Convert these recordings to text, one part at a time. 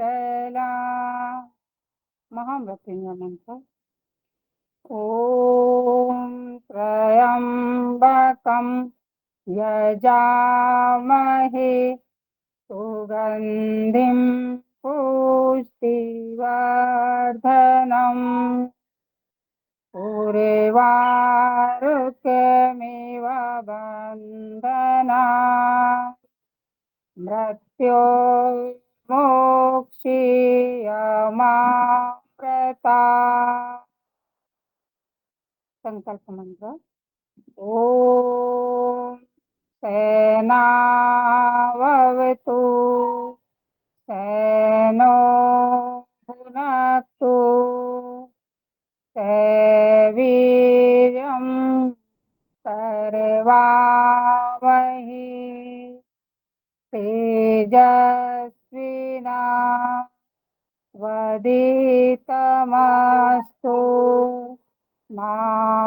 शैला महामृत्युंजय। ॐ त्र्यम्बकं यजामहे सुगन्धिं पुष्टिवर्धनम् उर्वारुकमिव बन्धनात् मृत्योर्मुक्षीयमामृतात्। संकल्प मंत्र। ओम सेनावतु सेनो भुनक्तु सवीर्यं करवावहि तेजस्विना वदितमस्तु मा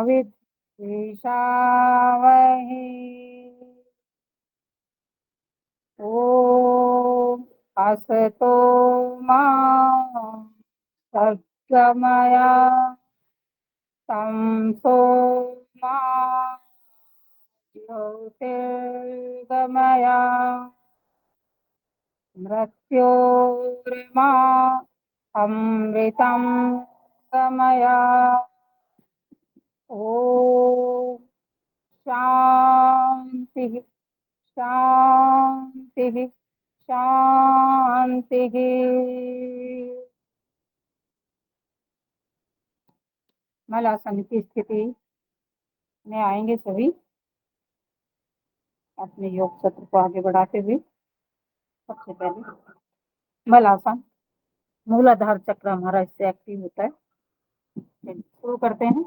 विद्विषावहि। ॐ असतो मा सद्गमया तमसो मा ज्योतिर्गमया मृत्योर्मा अमृतं गमया। ॐ शांति शांति शांति। मलासन की स्थिति में आएंगे सभी, अपने योग सत्र को आगे बढ़ाते हुए। सबसे पहले मलासन, मूलाधार चक्र हमारा इससे एक्टिव होता है। शुरू करते हैं।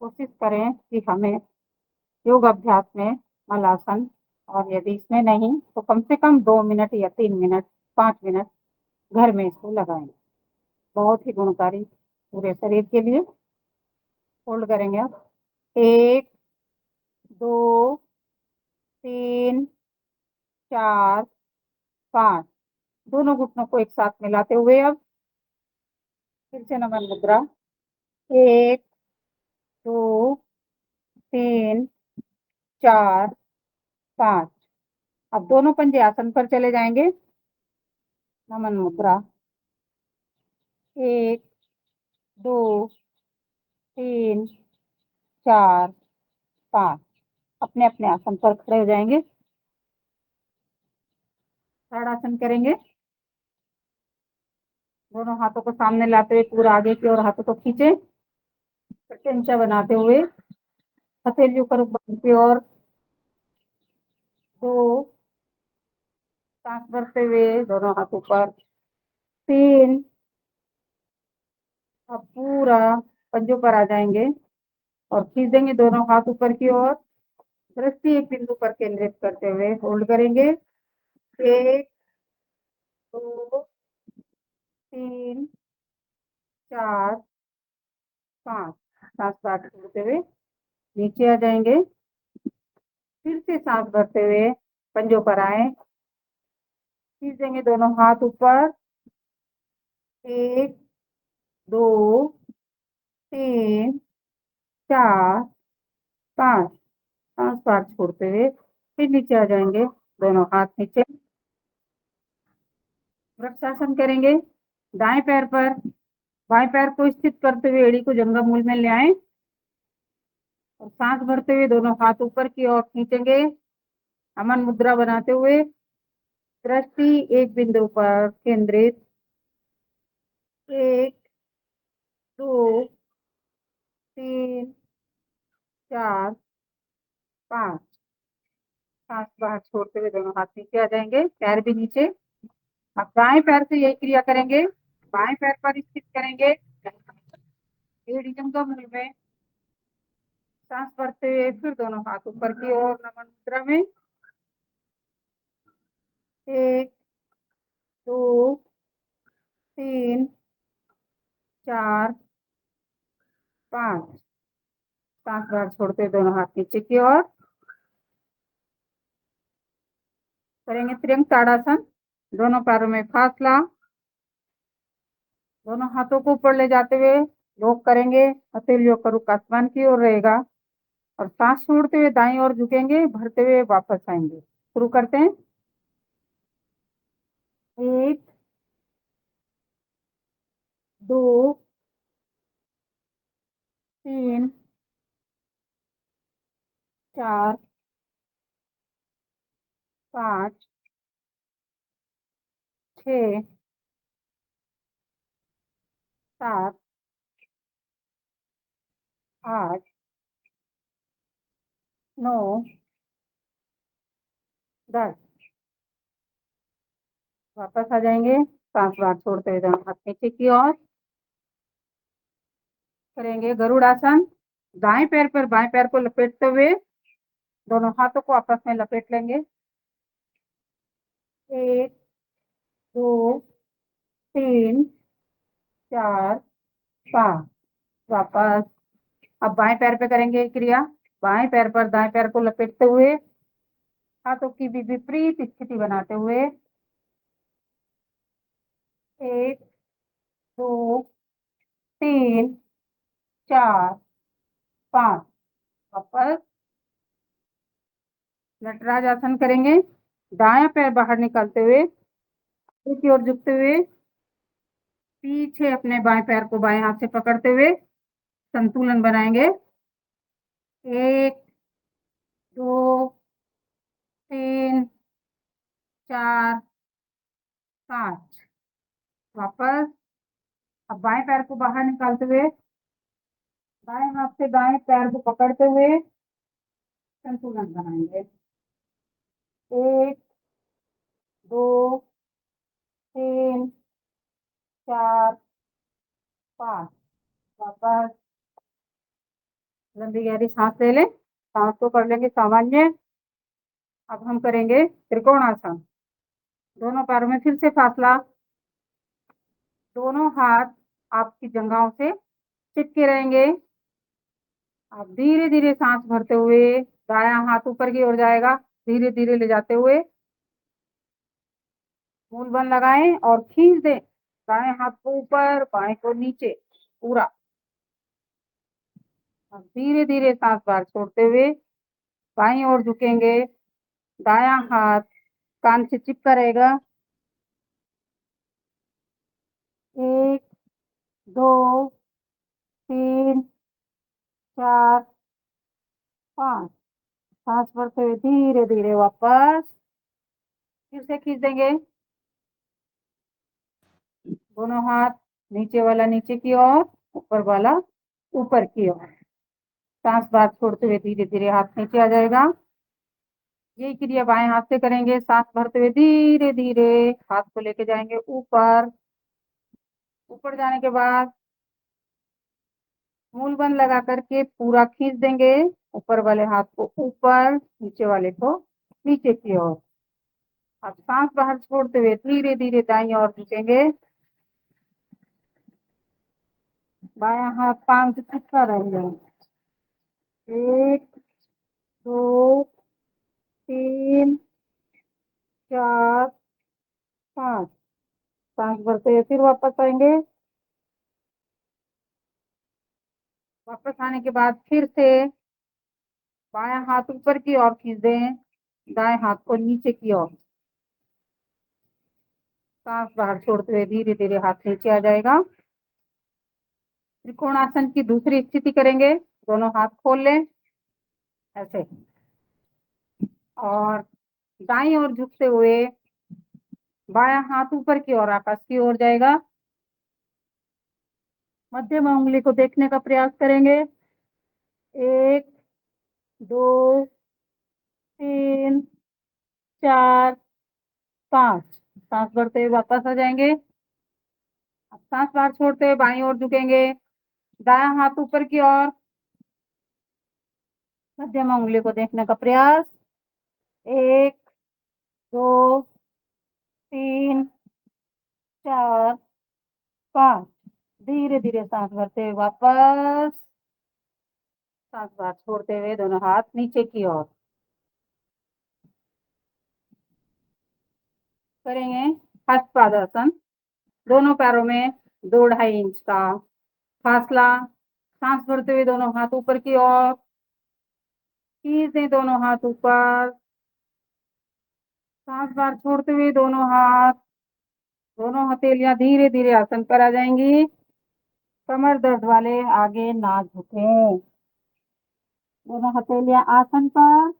कोशिश करें कि हमें योग अभ्यास में मलासन, और यदि इसमें नहीं तो कम से कम 2 मिनट या 3 मिनट 5 मिनट घर में इसको लगाएं। बहुत ही गुणकारी पूरे शरीर के लिए। होल्ड करेंगे आप। 1 2 3 4 5। दोनों घुटनों को एक साथ मिलाते हुए अब फिर से नमन मुद्रा। 1 2 3 4 5। अब दोनों पंजे आसन पर चले जाएंगे। नमन मुद्रा। 1 2 3 4 5। अपने अपने आसन पर खड़े हो जाएंगे। ताड़ासन करेंगे। दोनों हाथों को सामने लाते हुए पूरा आगे की ओर हाथों को खींचे, प्रत्यंचा बनाते हुए हथेली ऊपर ऊपर की ओर। 2 सांस भरते हुए दोनों हाथ ऊपर। 3। अब पूरा पंजों पर आ जाएंगे और खींच देंगे दोनों हाथ ऊपर की ओर। दृष्टि एक बिंदु पर केंद्रित करते हुए होल्ड करेंगे। 1 2 3 4 5। सांस बाहर छोड़ते हुए नीचे आ जाएंगे। फिर से सांस भरते हुए पंजों पर आए, खींच देंगे दोनों हाथ ऊपर। 1 2 3 4 5। सांस बाहर छोड़ते हुए फिर नीचे आ जाएंगे, दोनों हाथ नीचे। वृक्षासन करेंगे। दाएं पैर पर बाएं पैर को स्थित करते हुए एड़ी को जंघा मूल में ले आए और सांस भरते हुए दोनों हाथ ऊपर की ओर खींचेंगे। अमन मुद्रा बनाते हुए दृष्टि एक बिंदु पर केंद्रित। 1 2 3 4 5। सांस बाहर छोड़ते हुए दोनों हाथ नीचे आ जाएंगे, पैर भी नीचे। अब दाएं पैर से यही क्रिया करेंगे। बाएं पैर पर स्थित करेंगे एड़ी जंघा मूल में। सांस भरते हुए फिर दोनों हाथ ऊपर की ओर नमन मुद्रा में। 1 2 3 4 5। सांस बाहर छोड़ते हुए दोनों हाथ नीचे की ओर करेंगे। त्रियंग ताड़ासन। दोनों पैरों में फासला, दोनों हाथों को ऊपर ले जाते हुए लॉक करेंगे। हथेलियों का रुख आसमान की ओर रहेगा और सांस छोड़ते हुए दाईं ओर झुकेंगे, भरते हुए वापस आएंगे। शुरू करते हैं। 1, 2, 3, 4, 5, 6, 7, 8, 9, 10। वापस आ जाएंगे, सांस बाहर छोड़ते हुए दोनों हाथ नीचे की ओर करेंगे। गरुड़ आसन। दाएं पैर पर बाएं पैर को लपेटते हुए दोनों हाथों को आपस में लपेट लेंगे। 1, 2, 3, 4, 5। वापस। अब बाएं पैर पे करेंगे क्रिया। बाएं पैर पर दाएं पैर को लपेटते हुए हाथों की भी विपरीत स्थिति बनाते हुए 1, 2, 3, 4, 5। वापस नटराज आसन करेंगे। दायां पैर बाहर निकालते हुए आगे की ओर झुकते हुए पीछे अपने बाएं पैर को बाएं हाथ से पकड़ते हुए संतुलन बनाएंगे। 1, 2, 3, 4, 5। वापस। अब बाएं पैर को बाहर निकालते हुए दाएं हाथ से दाएं पैर को पकड़ते हुए संतुलन बनाएंगे। 1, 2, 3, 4, 5। वापस लंबी गहरी सांस ले लें। सांस को कर लेंगे सामान्य। अब हम करेंगे त्रिकोणासन। दोनों पैरों में फिर से फासला, दोनों हाथ आपकी जंघाओं से चिपके रहेंगे। आप धीरे धीरे सांस भरते हुए दायां हाथ ऊपर की ओर जाएगा, धीरे धीरे ले जाते हुए मूल बंद लगाएं और खींच दें। दाएं हाथ को ऊपर, बाएं को नीचे पूरा। अब धीरे धीरे सांस बाहर छोड़ते हुए बाईं ओर झुकेंगे। दायां हाथ कान से चिपका रहेगा। 1, 2, 3, 4, 5। सांस भरते हुए धीरे धीरे वापस फिर से खींच देंगे। दोनों हाथ, नीचे वाला नीचे की ओर, ऊपर वाला ऊपर की ओर। सांस बाहर छोड़ते हुए धीरे धीरे हाथ नीचे आ जाएगा। यही क्रिया बाएं हाथ से करेंगे। सांस भरते हुए धीरे धीरे हाथ को लेके जाएंगे ऊपर। ऊपर जाने के बाद मूल बंद लगा करके पूरा खींच देंगे। ऊपर वाले हाथ को ऊपर, नीचे वाले को नीचे की ओर। अब सांस बाहर छोड़ते हुए धीरे धीरे दाईं ओर झुकेंगे। बायां हाथ पांव से चिपका रहेगा। 1, 2, 3, 4, 5। सांस भरते हुए फिर वापस आएंगे। वापस आने के बाद फिर से बायां हाथ ऊपर की ओर खींच दें, दाएं हाथ को नीचे की ओर। सांस बाहर छोड़ते हुए धीरे धीरे हाथ नीचे आ जाएगा। त्रिकोणासन की दूसरी स्थिति करेंगे। दोनों हाथ खोल लें ऐसे और दाईं ओर झुकते हुए बायां हाथ ऊपर की ओर आकाश की ओर जाएगा। मध्यम उंगली को देखने का प्रयास करेंगे। 1, 2, 3, 4, 5। सांस भरते हुए वापस आ जाएंगे। अब सांस बाहर छोड़ते हुए बाईं ओर झुकेंगे। दायां हाथ ऊपर की ओर, मध्यम उंगली को देखने का प्रयास। 1, 2, 3, 4, 5। धीरे धीरे सांस भरते हुए वापस। सांस बाहर छोड़ते हुए दोनों हाथ नीचे की ओर। करेंगे हस्तपादासन। दोनों पैरों में 2-2.5 इंच का फासला। सांस भरते हुए दोनों हाथ ऊपर की ओर खींच दें, दोनों हाथ ऊपर। सांस बाहर छोड़ते हुए दोनों हथेलियां धीरे धीरे आसन पर आ जाएंगी। कमर दर्द वाले आगे ना झुकें। दोनों हथेलियां आसन पर,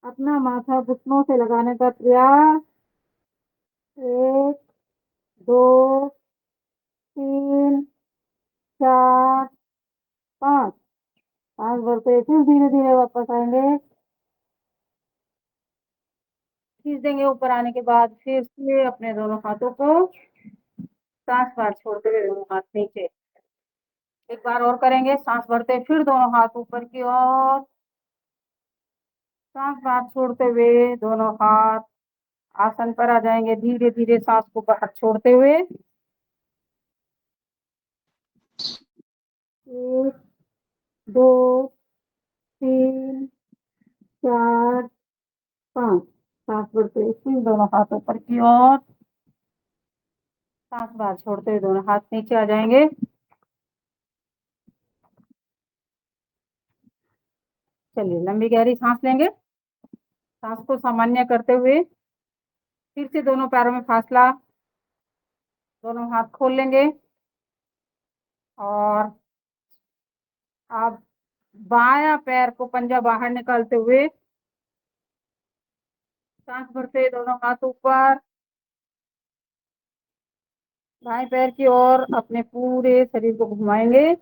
अपना माथा घुटनों से लगाने का प्रयास। 1, 2, 3, 4, 5। सांस भरते फिर धीरे धीरे वापस आएंगे। खींच देंगे। ऊपर आने के बाद फिर से अपने दोनों हाथों को सांस बाहर छोड़ते हुए दोनों हाथ नीचे। एक बार और करेंगे। सांस भरते फिर दोनों हाथ ऊपर की ओर। सांस बाहर छोड़ते हुए दोनों हाथ आसन पर आ जाएंगे। धीरे धीरे सांस को बाहर छोड़ते हुए। 1, 2, 3, 4, 5। सांस भरते हुए फिर दोनों हाथ ऊपर की ओर। सांस बाहर छोड़ते हुए दोनों हाथ नीचे आ जाएंगे। चलिए लंबी गहरी सांस लेंगे। सांस को सामान्य करते हुए फिर से दोनों पैरों में फासला। दोनों हाथ खोल लेंगे और आप बायां पैर को पंजा बाहर निकालते हुए सांस भरते दोनों हाथ ऊपर। दाएं पैर की ओर अपने पूरे शरीर को घुमाएंगे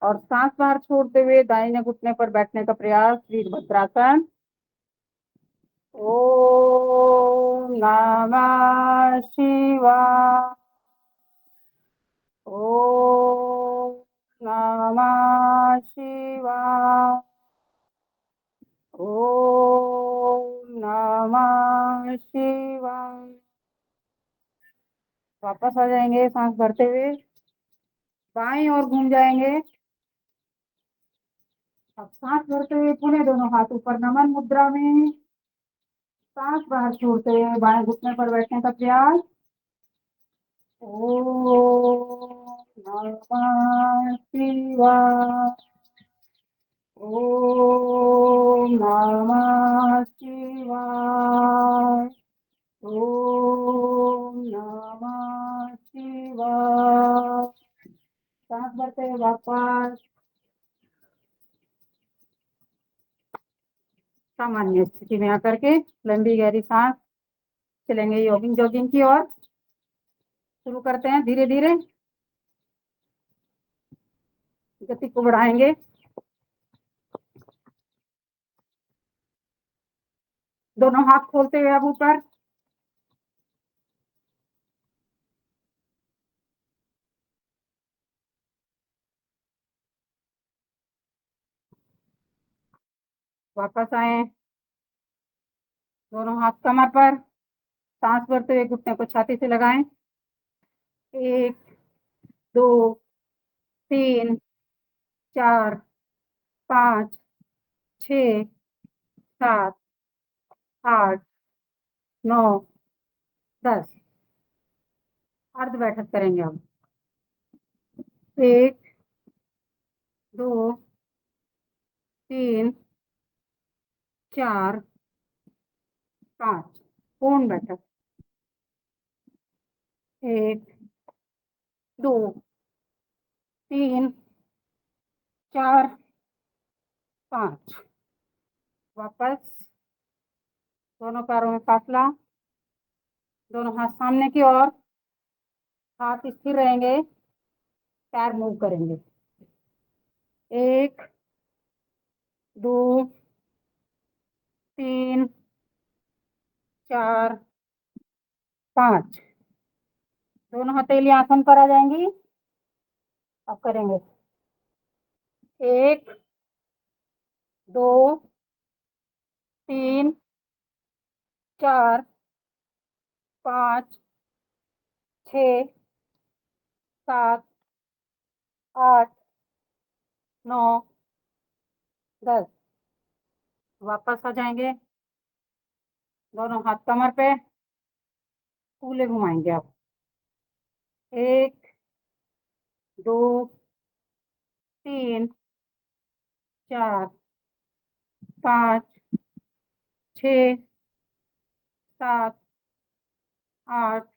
और सांस बाहर छोड़ते हुए दाहिने घुटने पर बैठने का प्रयास, वीरभद्रासन। ओम नमः शिवाय। ओम नमः शिवाय। ओम नमः शिवाय। वापस आ जाएंगे सांस भरते हुए। बाएं और घूम जाएंगे। अब सांस भरते हुए पुनः दोनों हाथ ऊपर नमन मुद्रा में। सांस बाहर छोड़ते हुए बाएं घुटने पर बैठने का प्रयास। ओम नमः शिवाय। ओम नमः शिवाय। ओम नमः शिवाय। सांस भरते हुए वापस सामान्य स्थिति में आकर के लंबी गहरी सांस। चलेंगे जॉगिंग जॉगिंग की ओर। शुरू करते हैं धीरे धीरे। गति को बढ़ाएंगे। दोनों हाथ खोलते हुए अब ऊपर। वापस आए। दोनों हाथ कमर पर। सांस भरते हुए घुटने को छाती से लगाएं। 1, 2, 3, 4, 5, 6, 7, 8, 9, 10। अर्ध बैठक करेंगे अब। 1, 2, 3, 4, 5। पूर्ण बैठक। 1, 2, 3, 4, 5। वापस दोनों पैरों में फासला। दोनों हाथ सामने की ओर। हाथ स्थिर रहेंगे। पैर मूव करेंगे। 1, 2, 3, 4, 5। दोनों हथेलियां आसन पर आ जाएंगी। अब करेंगे 1, 2, 3, 4, 5, 6, 7, 8, 9, 10। वापस आ जाएंगे। दोनों हाथ कमर पे। फूले घुमाएंगे आप। एक, दो, तीन, चार, पाँच, छ, सात, आठ,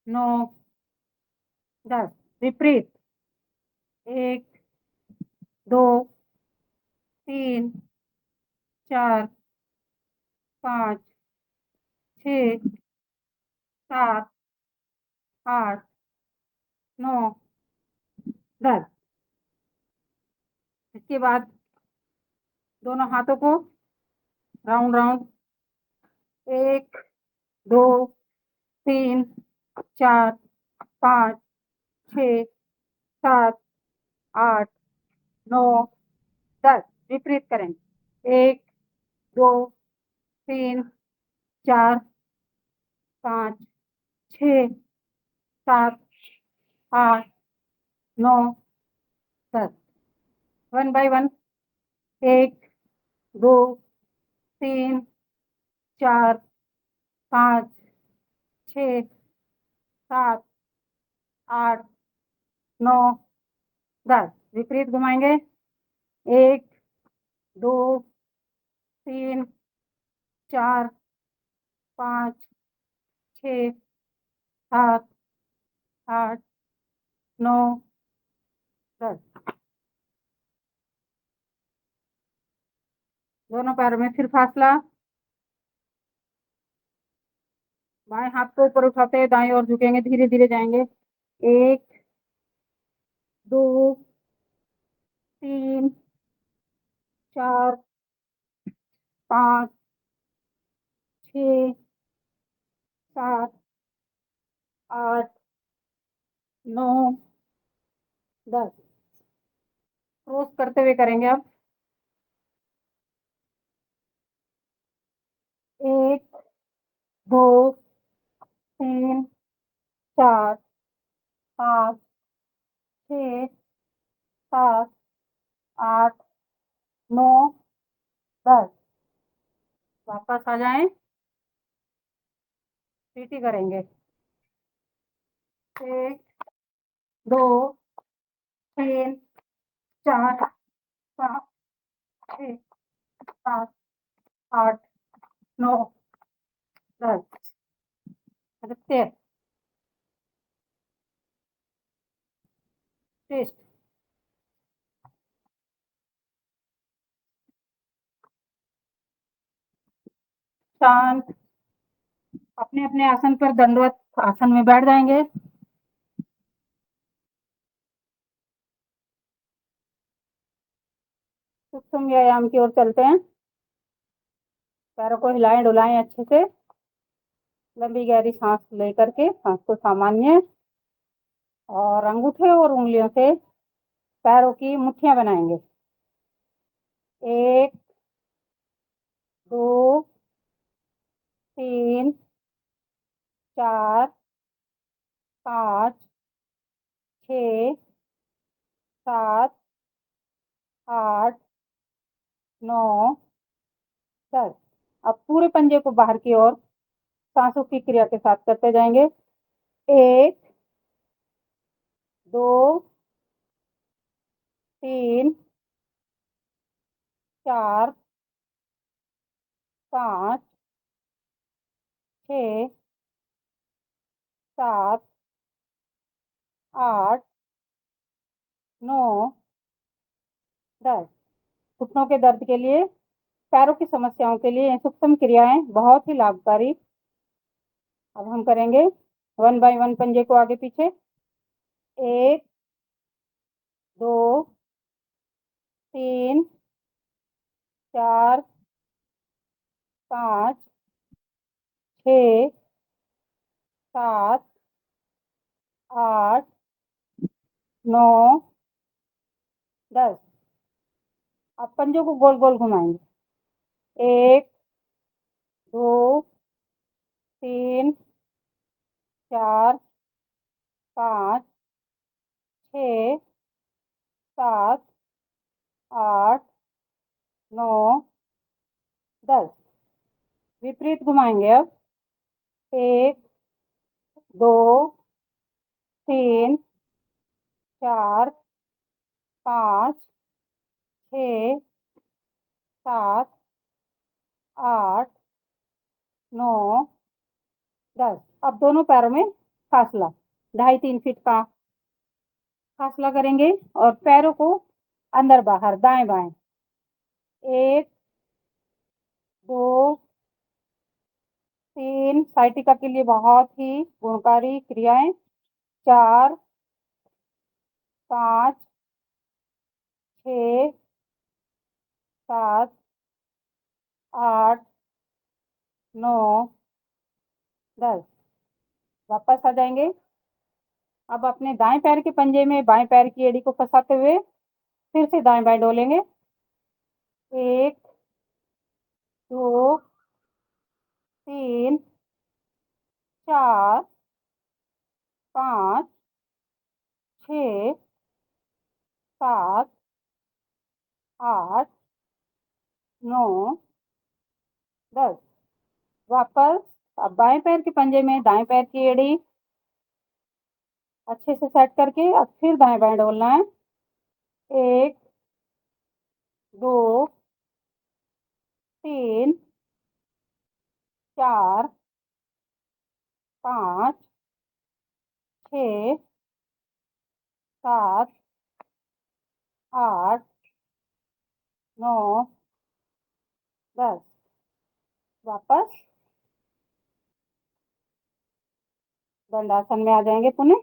नौ, 10। विपरीत। एक, दो, तीन, चार, पाँच, छ, सात, आठ, नौ, 10। इसके बाद दोनों हाथों को राउंड राउंड। एक, दो, तीन, चार, पाँच, छ, सात, आठ, नौ, 10। विपरीत करेंगे। एक, दो, तीन, चार, पाँच, छ, सात, आठ, नौ, 10। 1 बाय 1। एक, दो, तीन, चार, पाँच, छ, सात, आठ, नौ, 10। विपरीत घुमाएंगे। एक, दो, तीन, चार, पाँच, छ, सात, आठ, नौ, 10। दोनों पैरों में फिर फासला। बाएं हाथ को ऊपर उठाते हैं, दाएं ओर झुकेंगे, धीरे धीरे जाएंगे। एक, दो, तीन, चार, पाँच, छ, सात, आठ, नौ, 10। क्रॉस करते हुए करेंगे अब। एक, दो, तीन, चार, पाँच, छ, सात, आठ, नौ, 10। वापस आ जाएं। सीटी करेंगे। एक, दो, तीन, चार, पाँच, छ, सात, आठ, नौ, 10। रखते हैं। टेस्ट। शांत। अपने अपने आसन पर दंडवत आसन में बैठ जाएंगे। सूक्ष्म व्यायाम की ओर चलते हैं। पैरों को हिलाएं डुलाएं अच्छे से। लंबी गहरी सांस लेकर के सांस को सामान्य और अंगूठे और उंगलियों से पैरों की मुट्ठियां बनाएंगे। एक, दो, तीन, चार, पाँच, छ, सात, आठ, नौ, 10। अब पूरे पंजे को बाहर की ओर सांसों की क्रिया के साथ करते जाएंगे। एक, दो, तीन, चार, पाँच, छ, सात, आठ, नौ, 10। घुटनों के दर्द के लिए, पैरों की समस्याओं के लिए ये सूक्ष्म क्रियाएं बहुत ही लाभकारी। अब हम करेंगे 1 बाय 1 पंजे को आगे पीछे। एक, दो, तीन, चार, पाँच, छ, सात, आठ, नौ, 10। अब पंजों को गोल गोल घुमाएंगे। एक, दो, तीन, चार, पाँच, छ, सात, आठ, नौ, 10। विपरीत घुमाएंगे अब। एक, दो, तीन, चार, पाँच, छ, सात, आठ, 9, 10। अब दोनों पैरों में फासला 2.5-3 फीट का फासला करेंगे और पैरों को अंदर बाहर दाएं बाएं, एक, दो, तीन, साइटिका के लिए बहुत ही गुणकारी क्रियाएं, चार, पाँच, छ, सात, आठ, 9, 10। वापस आ जाएंगे। अब अपने दाएं पैर के पंजे में बाएं पैर की एड़ी को फंसाते हुए फिर से दाएं बाएं डोलेंगे। एक, दो, तीन, चार, पाँच, छ, सात, आठ, 9, 10। वापस अब बाएं पैर के पंजे में दाएं पैर की एड़ी अच्छे से सेट करके अब फिर दाएं बाएं डोलना है। एक, दो, तीन, चार, पाँच, छ, सात, आठ, 9, 10। वापस दंडासन में आ जाएंगे पुनः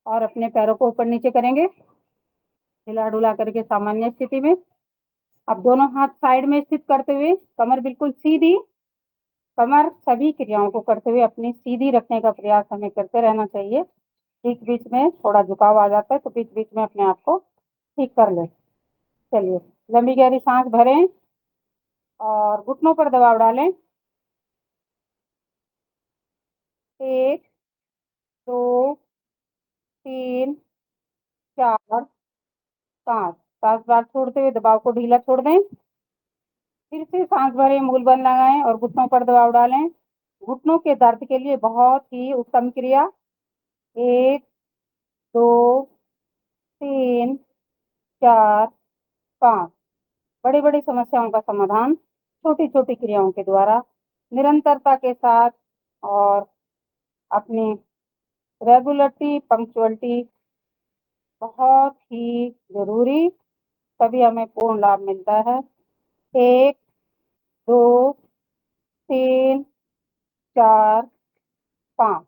और अपने पैरों को ऊपर नीचे करेंगे हिला डुला करके सामान्य स्थिति में। अब दोनों हाथ साइड में स्थित करते हुए कमर बिल्कुल सीधी, कमर सभी क्रियाओं को करते हुए अपनी सीधी रखने का प्रयास हमें करते रहना चाहिए। बीच बीच में थोड़ा झुकाव आ जाता है तो बीच बीच में अपने आप को ठीक कर ले। चलिए, लंबी गहरी सांस भरें और घुटनों पर दबाव डालें। एक, दो, तीन, चार, 5। 7 बार छोड़ते हुए दबाव को ढीला छोड़ दें। फिर से सांस भरें, मूल बंद लगाएं और घुटनों पर दबाव डालें। घुटनों के दर्द के लिए बहुत ही उत्तम क्रिया। एक, दो, तीन, चार, 5। बड़ी बड़ी समस्याओं का समाधान छोटी छोटी क्रियाओं के द्वारा निरंतरता के साथ और अपनी रेगुलरिटी पंक्चुअलिटी बहुत ही जरूरी, तभी हमें पूर्ण लाभ मिलता है। एक, दो, तीन, चार, 5।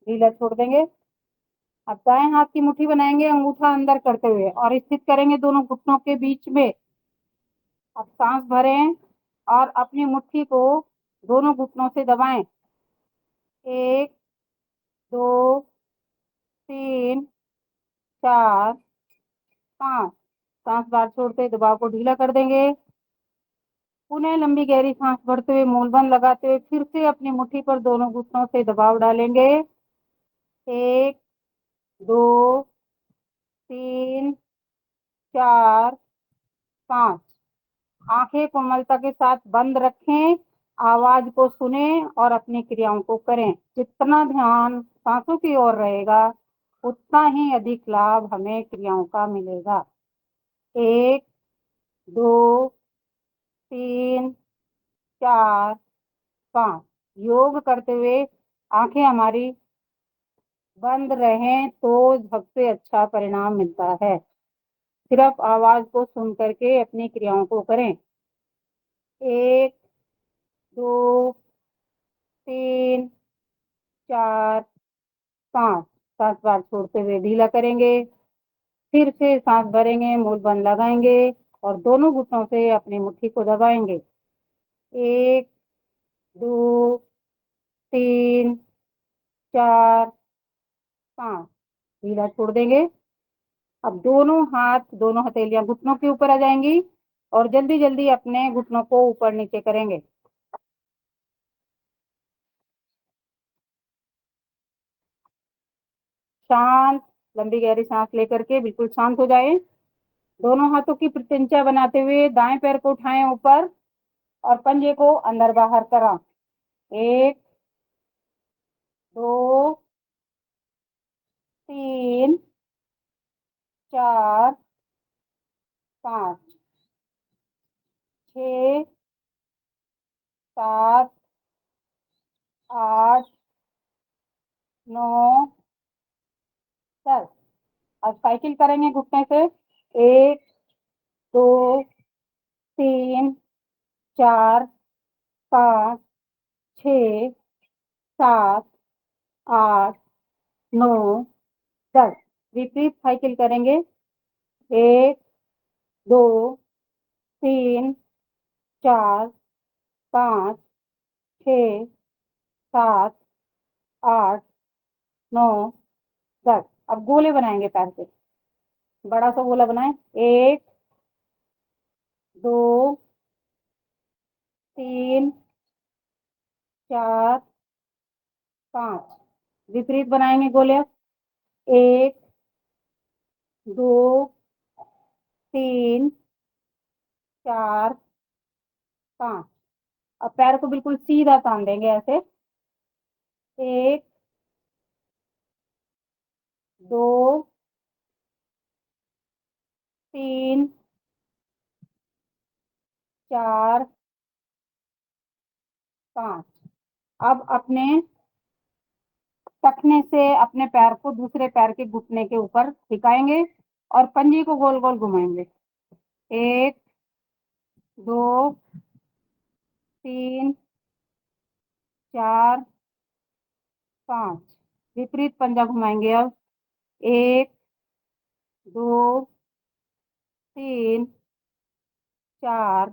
ढीला छोड़ देंगे। अब दाएं हाथ की मुट्ठी बनाएंगे अंगूठा अंदर करते हुए और स्थित करेंगे दोनों घुटनों के बीच में। अब सांस भरें और अपनी मुट्ठी को दोनों घुटनों से दबाएं। एक, दो, तीन, चार, 5। सांस बाहर छोड़ते दबाव को ढीला कर देंगे। पुनः लंबी गहरी सांस भरते हुए मूल बंद लगाते हुए फिर से अपनी मुट्ठी पर दोनों घुटनों से दबाव डालेंगे। एक, दो, तीन, चार, 5। आंखें कोमलता के साथ बंद रखें, आवाज को सुने और अपनी क्रियाओं को करें। जितना ध्यान सांसों की ओर रहेगा उतना ही अधिक लाभ हमें क्रियाओं का मिलेगा। एक, दो, तीन, चार, 5। योग करते हुए आंखें हमारी बंद रहें तो सबसे अच्छा परिणाम मिलता है। सिर्फ आवाज को सुन करके अपनी क्रियाओं को करें। एक, दो, तीन, चार, 5। 7 बार छोड़ते हुए ढीला करेंगे। फिर से सांस भरेंगे, मूल बंद लगाएंगे और दोनों घुटनों से अपनी मुट्ठी को दबाएंगे। एक, दो, तीन, चार, 5। ढीला छोड़ देंगे। अब दोनों हाथ, दोनों हथेलियां घुटनों के ऊपर आ जाएंगी और जल्दी जल्दी अपने घुटनों को ऊपर नीचे करेंगे। शांत लंबी गहरी सांस लेकर के बिल्कुल शांत हो जाए। दोनों हाथों की प्रत्यंचा बनाते हुए दाएं पैर को उठाएं ऊपर और पंजे को अंदर बाहर करा। एक, दो, तीन, चार, पाँच, छ, सात, आठ, नौ, 10। अब साइकिल करेंगे घुटने से। एक, दो, तीन, चार, पाँच, छ, सात, आठ, नौ, 10। विपरीत साइकिल करेंगे। एक, दो, तीन, चार, पाँच, छ, सात, आठ, नौ, 10। अब गोले बनाएंगे पैर से। बड़ा सा गोला बनाए। एक, दो, तीन, चार, पाँच। विपरीत बनाएंगे गोले। एक, दो, तीन, चार, पाँच। अब पैर को बिल्कुल सीधा तान देंगे ऐसे। एक, दो, तीन, चार, पाँच। अब अपने टखने से अपने पैर को दूसरे पैर के घुटने के ऊपर टिकाएंगे और पंजे को गोल गोल घुमाएंगे। एक, दो, तीन, चार, पाँच। विपरीत पंजा घुमाएंगे अब। एक, दो, तीन, चार,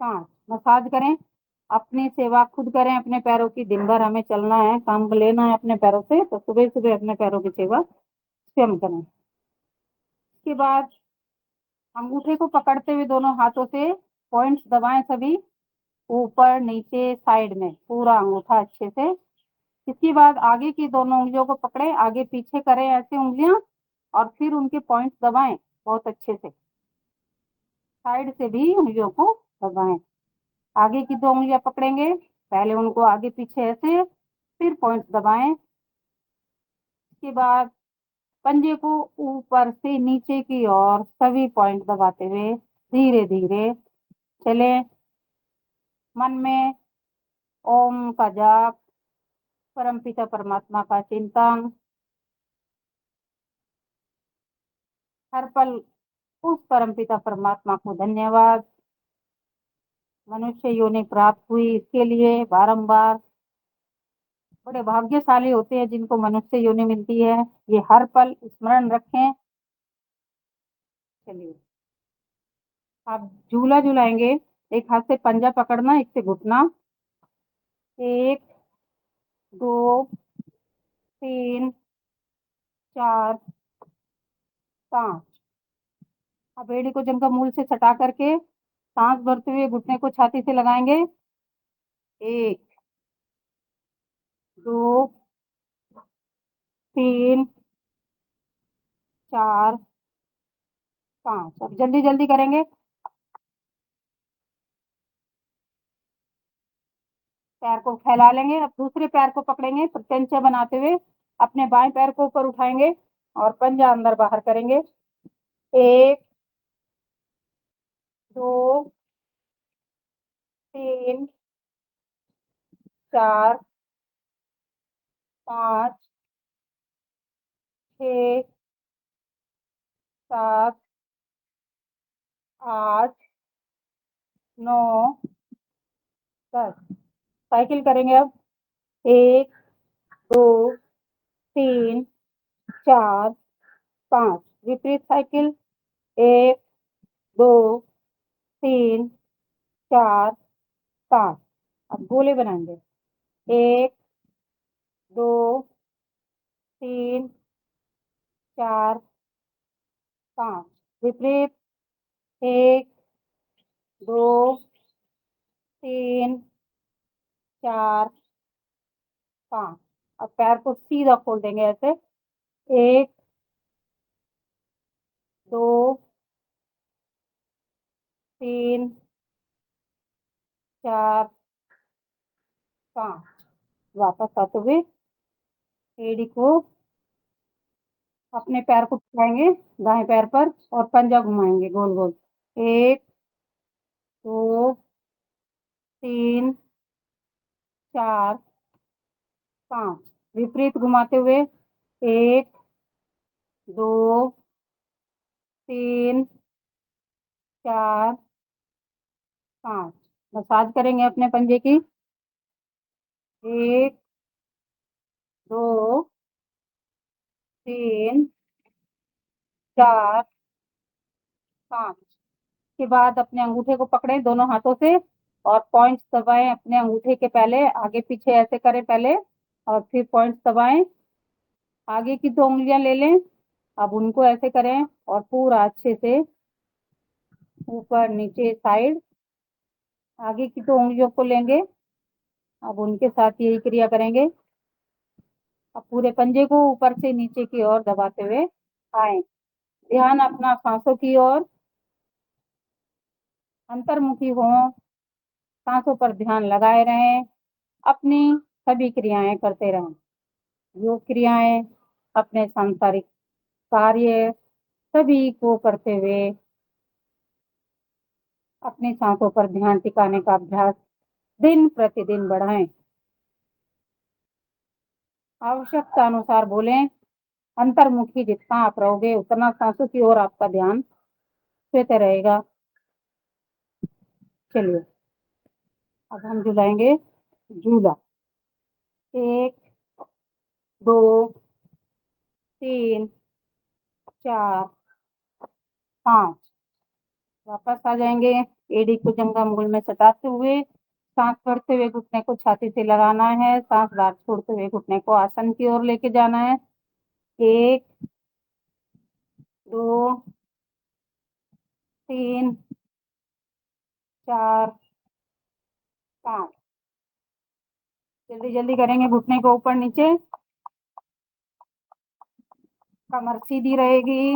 पाँच। मसाज करें। अपनी सेवा खुद करें अपने पैरों की। दिन भर हमें चलना है, काम लेना है अपने पैरों से, तो सुबह सुबह अपने पैरों की सेवा स्वयं करें। इसके बाद अंगूठे को पकड़ते हुए दोनों हाथों से पॉइंट्स दबाएं सभी, ऊपर नीचे साइड में पूरा अंगूठा अच्छे से। इसके बाद आगे की दोनों उंगलियों को पकड़े, आगे पीछे करें ऐसे उंगलियां, और फिर उनके पॉइंट्स दबाएं बहुत अच्छे से। साइड से भी उंगलियों को दबाएं। आगे की दो उंगलियां पकड़ेंगे, पहले उनको आगे पीछे ऐसे, फिर पॉइंट्स दबाएं। इसके बाद पंजे को ऊपर से नीचे की ओर सभी पॉइंट दबाते हुए धीरे धीरे चले। मन में ओम का जाप, परमपिता परमात्मा का चिंतन, हर पल उस परमपिता परमात्मा को धन्यवाद। मनुष्य योनि प्राप्त हुई इसके लिए बारंबार। बड़े भाग्यशाली होते हैं जिनको मनुष्य योनि मिलती है, ये हर पल स्मरण रखें। चलिए आप झूला झूलाएंगे। एक हाथ से पंजा पकड़ना, एक से घुटना। एक, दो, तीन, चार, पाँच। अब एड़ी को जंघा मूल से सटा करके सांस भरते हुए घुटने को छाती से लगाएंगे। एक, दो, तीन, चार, पाँच। अब जल्दी जल्दी करेंगे। पैर को फैला लेंगे। अब दूसरे पैर को पकड़ेंगे, प्रत्यंचा बनाते हुए अपने बाएं पैर को ऊपर उठाएंगे और पंजा अंदर बाहर करेंगे। एक, दो, तीन, चार, पाँच, छ, सात, आठ, नौ, 10। साइकिल करेंगे अब। एक, दो, तीन, चार, पाँच। विपरीत साइकिल। एक, दो, तीन, चार, पाँच। अब गोले बनाएंगे। एक, दो, तीन, चार, पाँच। विपरीत। एक, दो, तीन, चार, पाँच। अब पैर को सीधा खोल देंगे ऐसे। एक, दो, तीन, चार, पाँच। वापस आते हुए एड़ी को अपने पैर को टिकाएंगे दाएं पैर पर और पंजा घुमाएंगे गोल गोल। एक, दो, तीन, चार, पांच। विपरीत घुमाते हुए। एक, दो, तीन, चार, पांच। मसाज करेंगे अपने पंजे की। एक, दो, तीन, चार, पांच के बाद अपने अंगूठे को पकड़े दोनों हाथों से और पॉइंट्स दबाएं अपने अंगूठे के। पहले आगे पीछे ऐसे करें पहले और फिर पॉइंट्स दबाएं। आगे की दो उंगलियां ले लें। अब उनको ऐसे करें और पूरा अच्छे से ऊपर नीचे साइड। आगे की दो उंगलियों को लेंगे। अब उनके साथ यही क्रिया करेंगे। अब पूरे पंजे को ऊपर से नीचे की ओर दबाते हुए आए। ध्यान अपना सांसों की ओर अंतर्मुखी हो। सांसों पर ध्यान लगाए रहें। अपनी सभी क्रियाएं करते रहें। योग क्रियाएं अपने सांसारिक कार्य सभी को करते हुए अपनी सांसों पर ध्यान टिकाने का अभ्यास दिन प्रतिदिन बढ़ाएं। आवश्यकता अनुसार बोलें। अंतर्मुखी जितना आप रहोगे उतना सांसों की ओर आपका ध्यान स्थित रहेगा। चलिए अब हम झुलाएंगे। झूला। एक, दो, तीन, चार, पांच। वापस आ जाएंगे। एड़ी को जंघा मूल में सटाते हुए सांस भरते हुए घुटने को छाती से लगाना है। सांस बाहर छोड़ते हुए घुटने को आसन की ओर लेके जाना है। एक, दो, तीन, चार, पांच। जल्दी जल्दी करेंगे। घुटने को ऊपर नीचे। कमर सीधी रहेगी।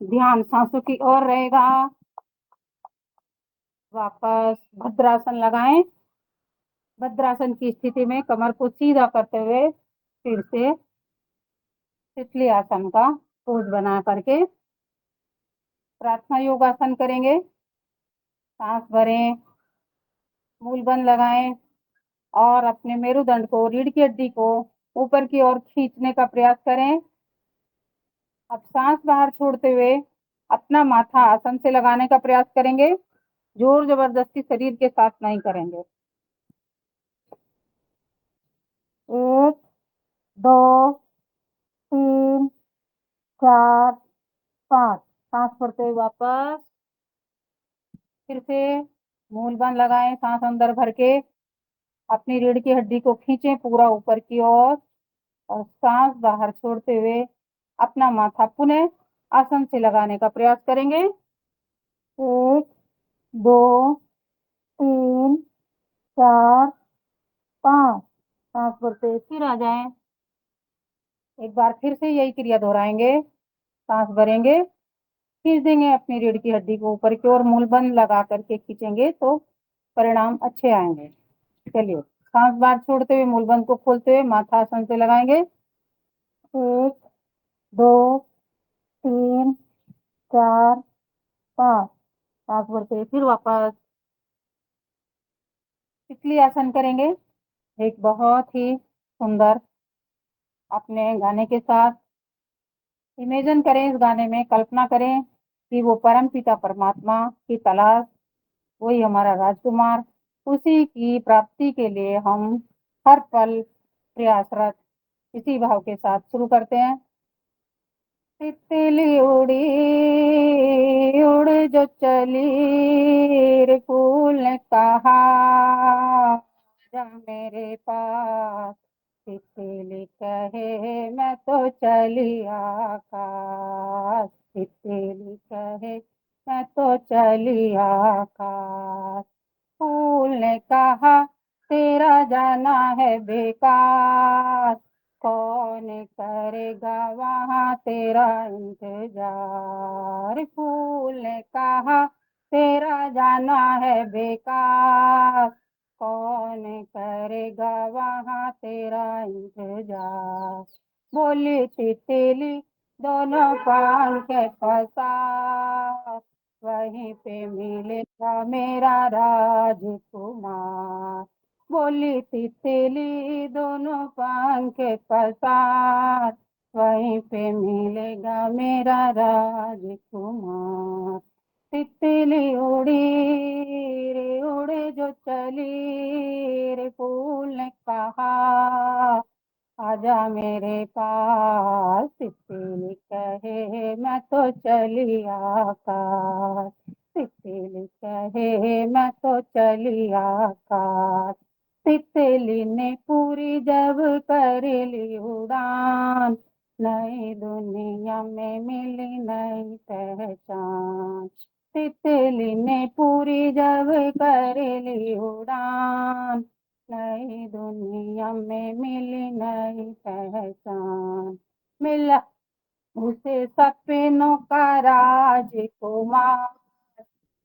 ध्यान सांसों की ओर रहेगा। वापस भद्रासन लगाएं। भद्रासन की स्थिति में कमर को सीधा करते हुए फिर से तितली आसन का पोज बना करके प्रार्थना योगासन करेंगे। सांस भरें। मूल बंद लगाएं और अपने मेरुदंड को रीढ़ की हड्डी को ऊपर की ओर खींचने का प्रयास करें। अब सांस बाहर छोड़ते हुए अपना माथा आसन से लगाने का प्रयास करेंगे। जोर जबरदस्ती शरीर के साथ नहीं करेंगे। एक, दो, तीन, चार, पांच। सांस भरते हुए वापस फिर से मूल बंद लगाएं। सांस अंदर भर के अपनी रीढ़ की हड्डी को खींचें पूरा ऊपर की ओर और सांस बाहर छोड़ते हुए अपना माथा पुनः आसन से लगाने का प्रयास करेंगे। एक, दो, तीन, चार, पांच। सांस भरते फिर आ जाएं। एक बार फिर से यही क्रिया दोहराएंगे। सांस भरेंगे। खींच देंगे अपनी रीढ़ की हड्डी को ऊपर की ओर। मूल बंद लगा करके खींचेंगे तो परिणाम अच्छे आएंगे। चलिए सांस बाहर छोड़ते हुए मूल बंद को खोलते हुए माथा आसन से लगाएंगे। एक, दो, तीन, चार, पांच। सांस भरते फिर वापस तितली आसन करेंगे। एक बहुत ही सुंदर अपने गाने के साथ इमेजिन करें। इस गाने में कल्पना करें कि वो परम पिता परमात्मा की तलाश, वही हमारा राजकुमार, उसी की प्राप्ति के लिए हम हर पल प्रयासरत। इसी भाव के साथ शुरू करते हैं। तितली उड़ी उड़ जो चली रे फूल ने कहा जा मेरे पास। तितली कहे मैं तो चली आकाश। तितली कहे मैं तो चली आकाश। फूल ने कहा तेरा जाना है बेकार। कौन करेगा वहाँ तेरा इंतजार। फूल ने कहा तेरा जाना है बेकार। कौन करेगा वहाँ तेरा इंतजार। बोली तितली दोनों पंख पसार, वहीं पे मिलेगा मेरा राजकुमार। बोली तितली दोनों पंख पसार, वहीं पे मिलेगा मेरा राजकुमार। तितली उड़ी रे उड़े जो चली रे, फूल ने कहा आजा मेरे पास। तितली कहे मैं तो चली आकाश, तितली कहे मैं तो चली आकाश। तितली ने पूरी जब कर ली उड़ान, नई दुनिया में मिली नई पहचान। तितली ने पूरी जब कर ली उड़ान, नई दुनिया में मिली नई पहचान। मिला उसे सपनों का राजकुमार,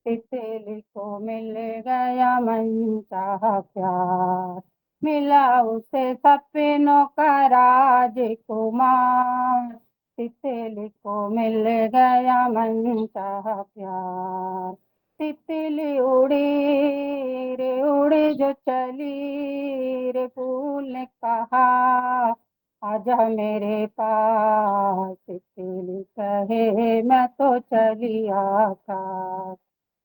तितली को मिल गया मनचाहा प्यार। मिला उसे सपनों का राजकुमार, तितली को मिल गया मनचाहा प्यार। तितली उड़ी रे उड़ी जो चली रे, फूल ने कहा आजा मेरे पास। तितली कहे मैं तो चली आकाश,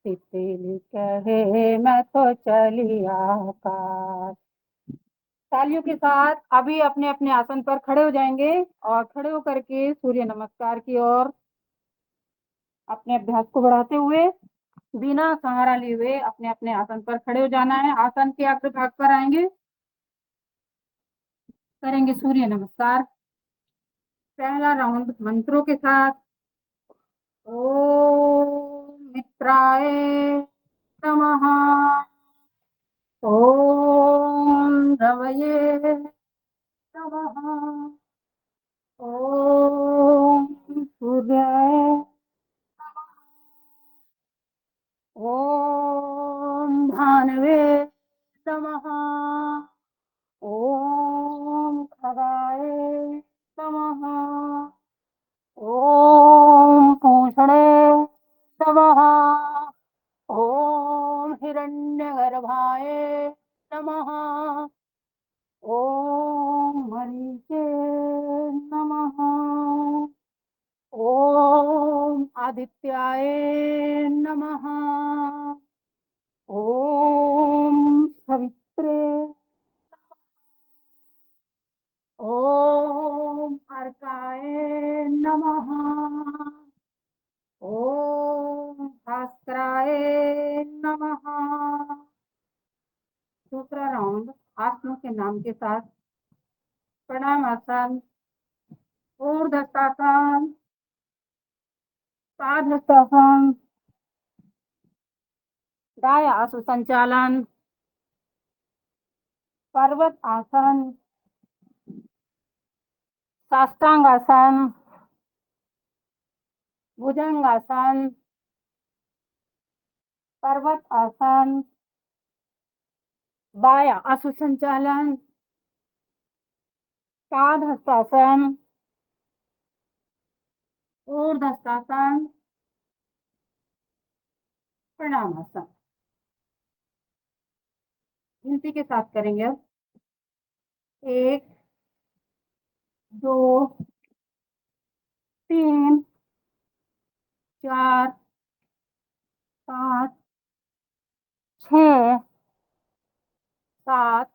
तितली कहे मैं तो चली आकाश। तालियों के साथ अभी अपने अपने आसन पर खड़े हो जाएंगे और खड़े होकर के सूर्य नमस्कार की ओर अपने अभ्यास को बढ़ाते हुए बिना सहारा लिए हुए अपने अपने आसन पर खड़े हो जाना है। आसन के अग्रभाग पर आएंगे, करेंगे सूर्य नमस्कार। पहला राउंड मंत्रों के साथ। ओम मित्राय नमः, ओम रवये नमः, ओम सूर्याय ओम भानवे नमः, ओम खगाय नमः, ओम पूषणे नमः, ओम हिरण्यगर्भाय नमः, ओम मरीचे नमः, ओम आदित्याय नमः, ओम सवित्रे, ओम अर्काय नमः, ओम भास्कराय नमः। दूसरा राउंड आसनों के नाम के साथ। प्रणाम आसन, ऊर्ध्वतासन, साधस्तासन, दाय आसु संचालन, पर्वत आसन, साष्टांगासन, भुजंगासन, पर्वत आसन, बाया आसु संचालन, साधस्तासन, ऊर्ध्वतासन, प्रणामासन। गिनती के साथ करेंगे अब। 1 2 3 4 5 6 7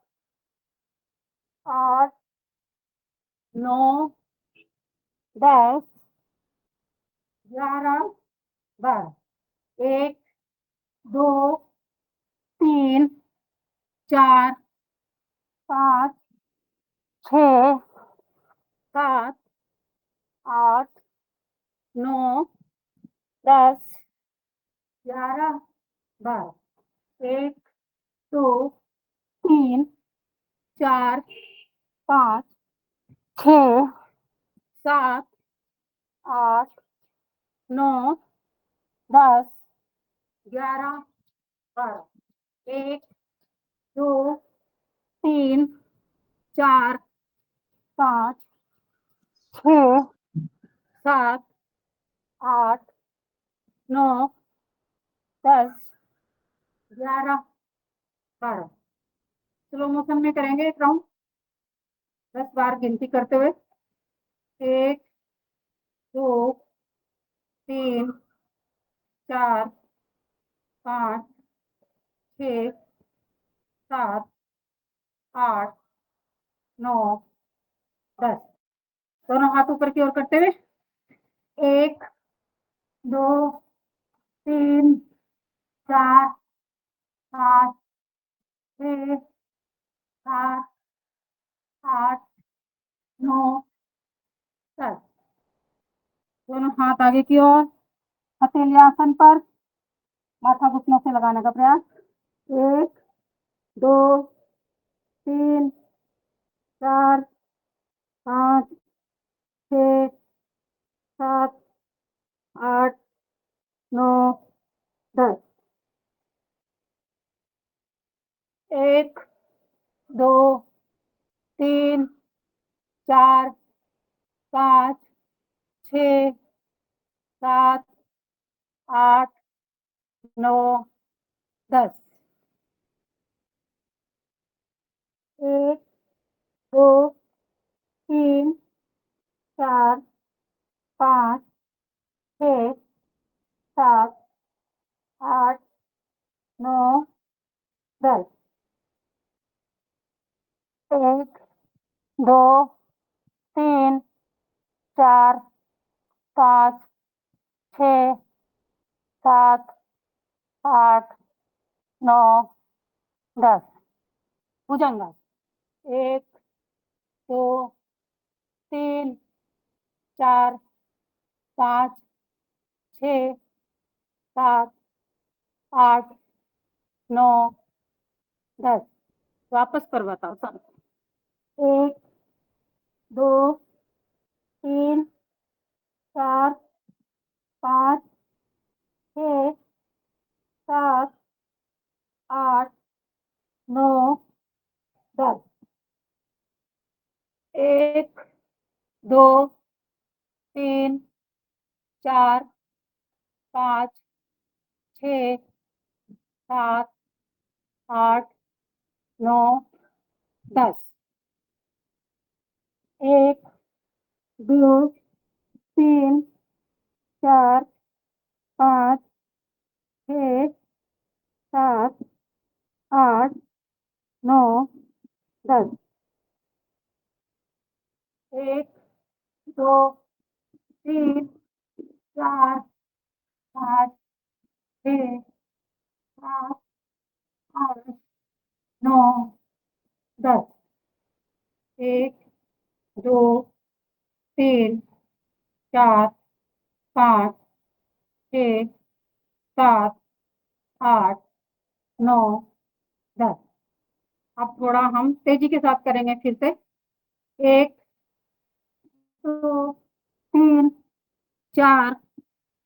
8 9 10 11 12। 1 2 3 4 5 6 7 8 9 10 11 12। 1 2 3 4 5 6 7 8 9 10 11 12। 1 2 3 4 5 6 7 8 9 10 11 12। स्लो मोशन में करेंगे एक राउंड 10 बार गिनती करते हुए। 1 2 3 4 5 6 7 8 9 10। दोनों हाथ ऊपर की ओर करते हुए 1 2 3 4 5 6 7 8 9 10। दोनों हाथ आगे की ओर हथेली आसन पर, माथा घुटनों से लगाने का प्रयास। 1 2 3 4 5 6 7 8 9 10। 1 2 3 4 5 6 7 8 9 10। 1 2 3 4 5 6 7 8 9 10। 1 2 3 4 5 6 7 8 9 10। भुजंगासन। 1 2 3 4 5 6 7 8 9 10। वापस पर्वतासन। 1 2 3 4 5 6 7 8 9 10। 1 2 3 4 5 6 7 8 9 10। 1 2 3 4 5 6 7 8 9 10। 1 2 3 4 5 6 7 8 9 10। 1 2 3 4 5 6 7 8 9 10। अब थोड़ा हम तेजी के साथ करेंगे फिर से। 1 2 3 4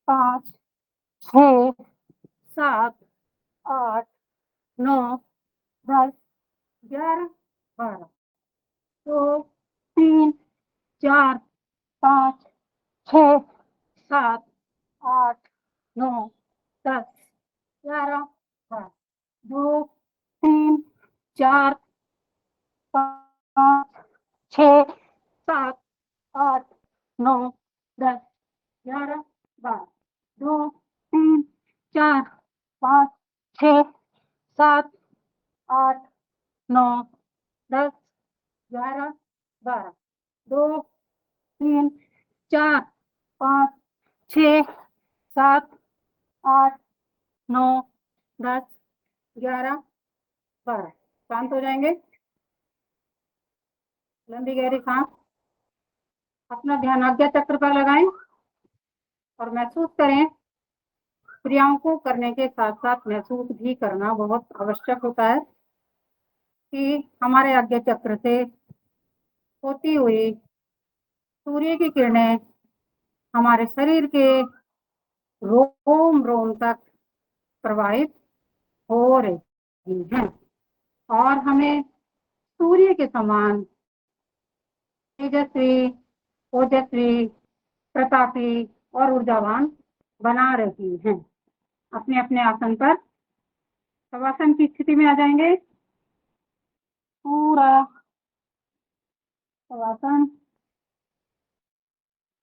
5 6 7 8 9 10 11 12। 2 3 4 5 6 7 8 9 10 11 12। 2 3 4 5 6 7 8 9 10 11 12। 2 3 4 5 6 7 8 9 10 11 12। 2 3 4 5 6 7 8 9 10 11 12। शांत हो जाएंगे। लंबी गहरी सांस। अपना ध्यान आज्ञा चक्र पर लगाएं और महसूस करें। क्रियाओं को करने के साथ साथ महसूस भी करना बहुत आवश्यक होता है कि हमारे आज्ञा चक्र से होती हुई सूर्य की किरणें हमारे शरीर के रोम रोम तक प्रवाहित हो रही हैं। और हमें सूर्य के समान तेजस्वी, ओजस्वी, प्रतापी और ऊर्जावान बना रही हैं। अपने अपने आसन पर शवासन की स्थिति में आ जाएंगे। पूरा शवासन,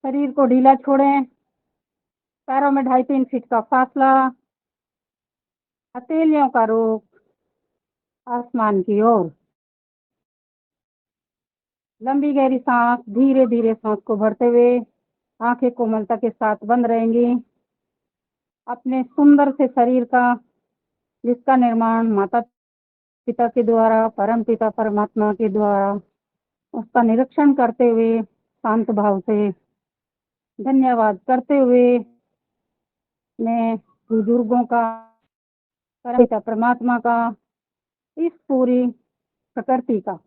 शरीर को ढीला छोड़ें, पैरों में 2.5-3 फीट का फासला, हथेलियों का रुख आसमान की ओर। लंबी गहरी सांस, धीरे धीरे सांस को भरते हुए आंखें कोमलता के साथ बंद रहेंगी। अपने सुंदर से शरीर का, जिसका निर्माण माता पिता के द्वारा, परम पिता परमात्मा के द्वारा, उसका निरीक्षण करते हुए शांत भाव से धन्यवाद करते हुए मैं बुजुर्गों का, परम पिता परमात्मा का, इस पूरी प्रकृति का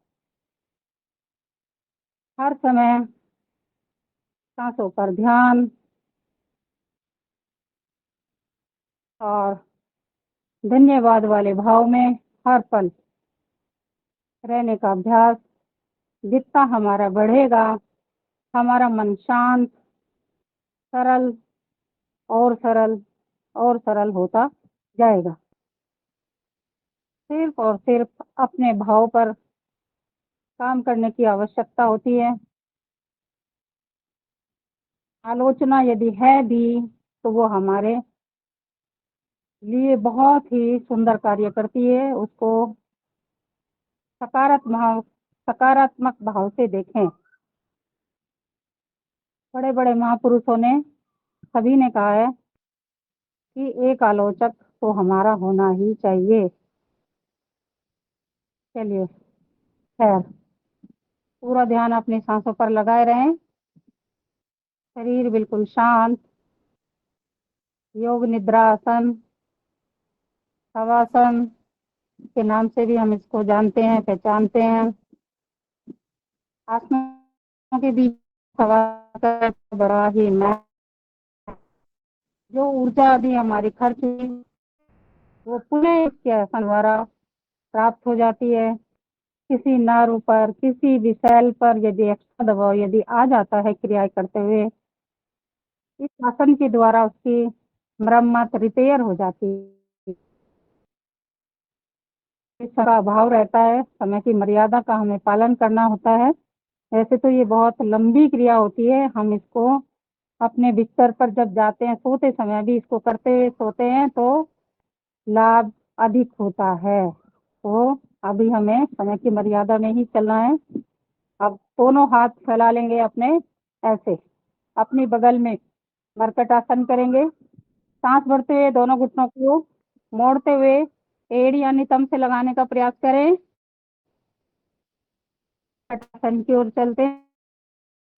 हर समय सांसों पर ध्यान और धन्यवाद वाले भाव में हर पल रहने का अभ्यास। जितना हमारा बढ़ेगा, हमारा मन शांत, सरल और सरल और सरल होता जाएगा। सिर्फ और सिर्फ अपने भाव पर काम करने की आवश्यकता होती है। आलोचना यदि है भी तो वो हमारे लिए बहुत ही सुंदर कार्य करती है। उसको सकारात्मक भाव से देखें। बड़े बड़े महापुरुषों ने, सभी ने कहा है कि एक आलोचक तो हमारा होना ही चाहिए। चलिए, खैर, पूरा ध्यान अपनी सांसों पर लगाए रहें। शरीर बिल्कुल शांत, योग निद्रा आसन, शवासन के नाम से भी हम इसको जानते हैं, पहचानते हैं। आसनों के बीच शवासन बड़ा ही जो ऊर्जा अभी हमारी खर्च हुई वो पुनः इसके आसन द्वारा प्राप्त हो जाती है। किसी नर्व पर, किसी भी सेल पर यदि एक्स्ट्रा दबाव यदि आ जाता है क्रियाएं करते हुए, इस आसन के द्वारा उसकी मरम्मत, रिपेयर हो जाती है। इसका अभाव रहता है, समय की मर्यादा का हमें पालन करना होता है। वैसे तो ये बहुत लंबी क्रिया होती है। हम इसको अपने बिस्तर पर जब जाते हैं, सोते समय भी इसको करते हुए सोते हैं तो लाभ अधिक होता है। तो अभी हमें समय की मर्यादा में ही चलना है। अब दोनों हाथ फैला लेंगे अपने, ऐसे अपनी बगल में मरकट आसन करेंगे। सांस भरते हुए दोनों घुटनों को मोड़ते हुए एड़ी यानी तम से लगाने का प्रयास करें। आसन की ओर चलते हैं।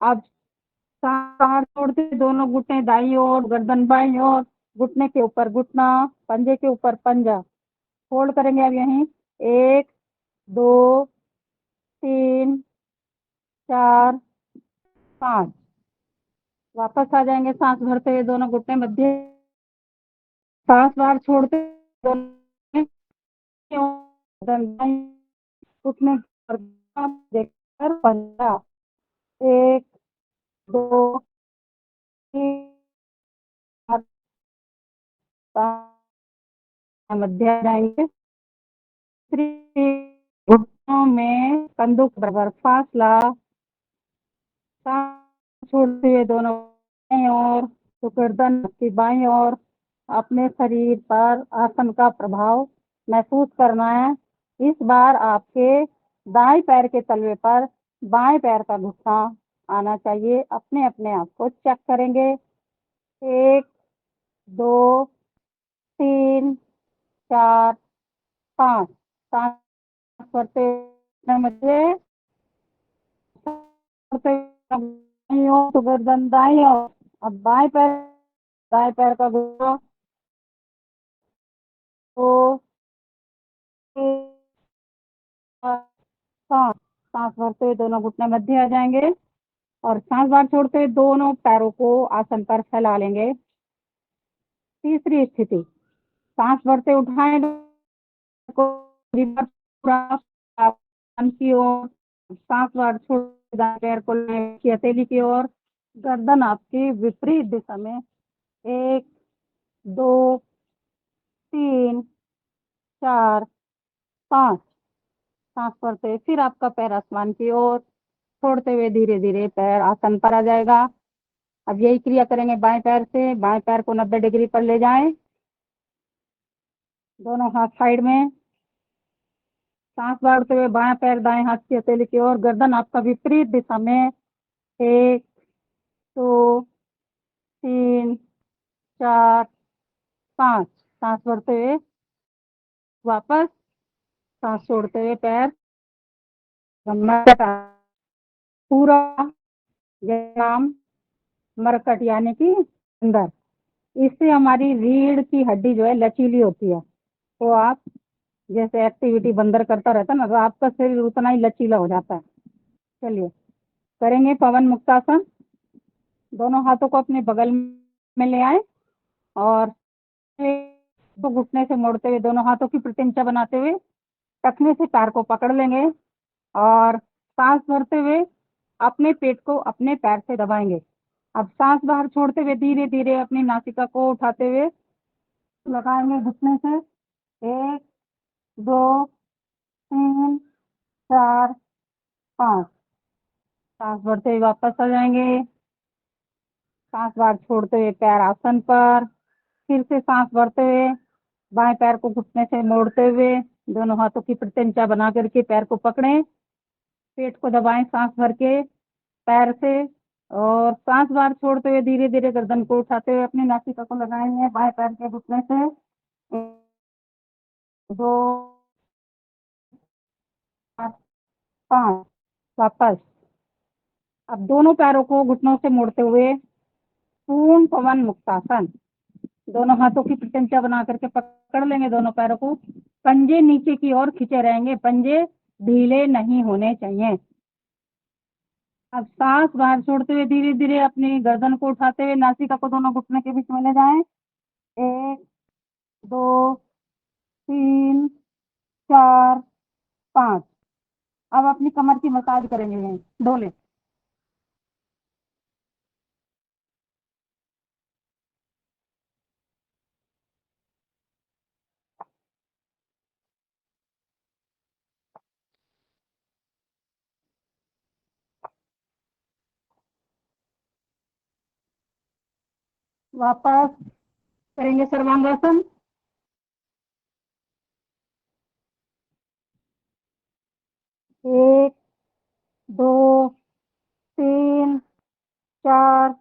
अब सांस बाहर छोड़ते दोनों घुटने दाईं ओर, गर्दन बाईं ओर, घुटने के ऊपर घुटना, पंजे के ऊपर पंजा। होल्ड करेंगे अब यहीं। 1 2 3 4 5। वापस आ जाएंगे सांस भरते हुए दोनों घुटने मध्य, सांस बाहर छोड़ते दोनों घुटने देखकर पंजा। 1 2 3 मध्य जाएंगे। घुटनों में कंधों के बराबर फासला, सांस छोड़ते हुए दोनों बाईं ओर, तो गर्दन की बाईं ओर। अपने शरीर पर आसन का प्रभाव महसूस करना है। इस बार आपके दाएं पैर के तलवे पर बाएं पैर का घुटना आना चाहिए। अपने अपने आप को चेक करेंगे। 1 2 3 4 5। सांस करते मध्य तो गर्दन दाईं ओर। अब दाएं पैर का घुटना। तो सांस सांस भरते हुए दोनों घुटने मध्य आ जाएंगे और सांस बाहर छोड़ते हुए दोनों पैरों को आसन पर फैला लेंगे। तीसरी स्थिति, सांस भरते उठाएं को, पूरा की ओर 7 बार छोड़ दाएं पैर को की हथेली की ओर, गर्दन आपकी विपरीत दिशा में 1 2 3 4 5 सांस भरते फिर आपका पैर आसमान की ओर छोड़ते हुए धीरे धीरे पैर आसन पर आ जाएगा। अब यही क्रिया करेंगे बाएं पैर से। बाएं पैर को 90 डिग्री पर ले जाएं, दोनों हाथ साइड में, सांस भरते हुए बाएं पैर दाएं हाथ की हथेली की ओर, गर्दन आपका विपरीत दिशा में 1 2 3 4 5 सांस भरते हुए वापस, सांस छोड़ते हुए पैर पूरा नाम मरकट यानी कि अंदर। इससे हमारी रीढ़ की हड्डी जो है लचीली होती है। तो आप जैसे एक्टिविटी बंदर करता रहता है ना, तो आपका शरीर उतना ही लचीला हो जाता है। चलिए करेंगे पवन मुक्तासन। दोनों हाथों को अपने बगल में ले आए और तो घुटने से मोड़ते हुए दोनों हाथों की प्रतिंचा बनाते हुए टखने से पैर को पकड़ लेंगे और सांस भरते हुए अपने पेट को अपने पैर से दबाएंगे। अब सांस बाहर छोड़ते हुए धीरे धीरे अपनी नासिका को उठाते हुए लगाएंगे घुटने से 1 2 3 4 5 सांस भरते हुए वापस आ जाएंगे। सांस बाहर छोड़ते हुए पैर आसन पर, फिर से सांस भरते हुए बाएं पैर को घुटने से मोड़ते हुए दोनों हाथों की प्रतिंचा बना करके पैर को पकड़ें, पेट को दबाएं सांस भर के पैर से और सांस बाहर छोड़ते हुए धीरे धीरे गर्दन को उठाते हुए अपनी नासिका को लगाएंगे बाएं पैर के घुटने से 2 5 वापस। अब दोनों पैरों को घुटनों से मोड़ते हुए पूर्ण पवन मुक्तासन, दोनों हाथों की प्रतिंचा बना करके पकड़ लेंगे दोनों पैरों को, पंजे नीचे की ओर खींचे रहेंगे, पंजे ढीले नहीं होने चाहिए। अब सांस बाहर छोड़ते हुए धीरे धीरे अपनी गर्दन को उठाते हुए नासिका को दोनों घुटने के बीच में ले जाएं, 1 2 3 4 5। अब अपनी कमर की मसाज करेंगे, डोले। वापस करेंगे सर्वांगासन। 1 2 3 4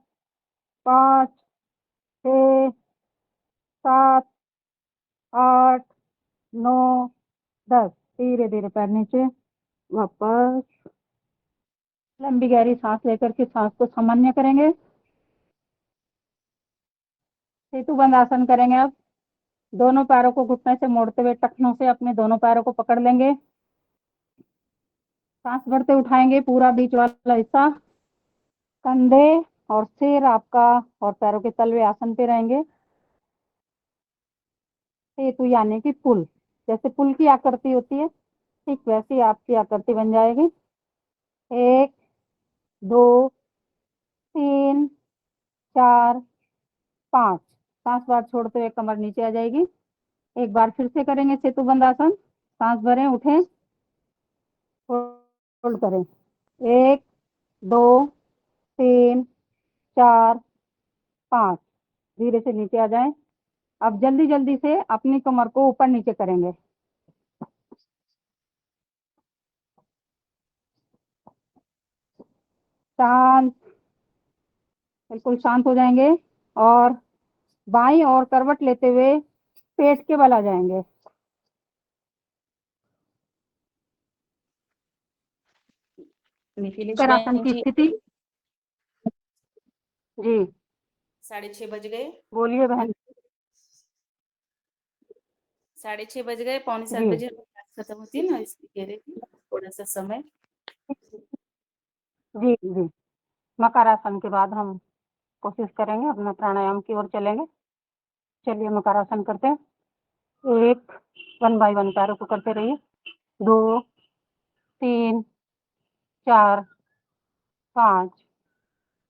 5 6 7 8 9 10। धीरे धीरे पैर नीचे, वापस लंबी गहरी सांस लेकर के सांस को सामान्य करेंगे। सेतु बंद आसन करेंगे। अब दोनों पैरों को घुटने से मोड़ते हुए टखनों से अपने दोनों पैरों को पकड़ लेंगे, सांस भरते उठाएंगे पूरा बीच वाला हिस्सा, कंधे और सिर आपका और पैरों के तलवे आसन पे रहेंगे। सेतु यानी कि पुल, जैसे पुल की आकृति होती है ठीक वैसी आपकी आकृति बन जाएगी। 1 2 3 4 5 सांस बाहर छोड़ते हुए कमर नीचे आ जाएगी। एक बार फिर से करेंगे सेतु बंद आसन। सांस भरें, उठें, होल्ड करें, 1 2 3 4 5। धीरे से नीचे आ जाएं। अब जल्दी जल्दी से अपनी कमर को ऊपर नीचे करेंगे। शांत, बिल्कुल शांत हो जाएंगे और बाईं ओर करवट लेते हुए पेट के बल आ जाएंगे। आसन की स्थिति। जी 6:30 बज गए। बोलिए बहन। 6:30 बज गए, 6:45 बजे खत्म होती है ना, इसलिए कह रही थी थोड़ा सा समय। जी जी मकरासन के बाद हम कोशिश करेंगे अपना प्राणायाम की ओर चलेंगे। चलिए मकरासन करते हैं। एक 1 बाय 1 पैरों को करते रहिए। 2 3 4 5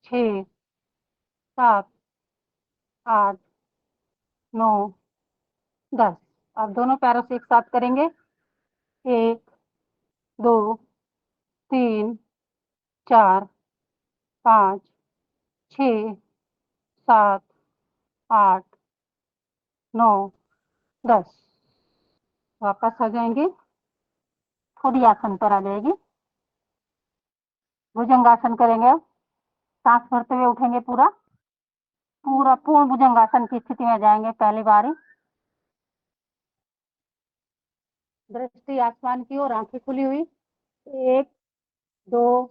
6 7 8 9 10। अब दोनों पैरों से एक साथ करेंगे। 1 2 3 4 5 6 7 8 9 10। वापस आ जाएंगे। थोड़ी आसन पर आ जाएगी। भुजंगासन करेंगे। अब सांस भरते हुए उठेंगे। पूरा पूरा पूर्ण भुजंगासन की स्थिति में जाएंगे। पहली बारी दृष्टि आसमान की ओर, आंखें खुली हुई। 1 2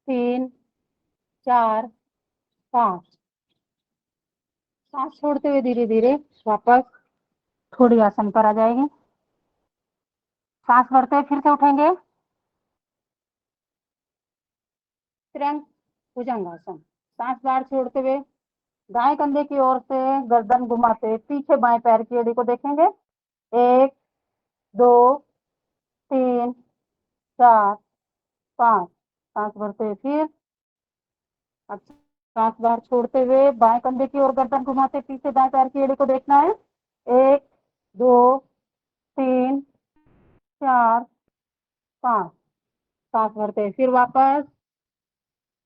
3 4 5। सांस छोड़ते हुए धीरे धीरे वापस थोड़ी आसन पर आ जाएगी। सांस भरते हुए फिर से उठेंगे। त्रियंग भुजंगासन। सांस बाहर छोड़ते हुए दाएं कंधे की ओर से गर्दन घुमाते पीछे बाएं पैर की एड़ी को देखेंगे। 1 2 3 4 5। सांस भरते हुए फिर अब सांस बाहर छोड़ते हुए बाएं कंधे की ओर गर्दन घुमाते पीछे दाएं पैर की एड़ी को देखना है। 1 2 3 4 5। सांस भरते हुए फिर वापस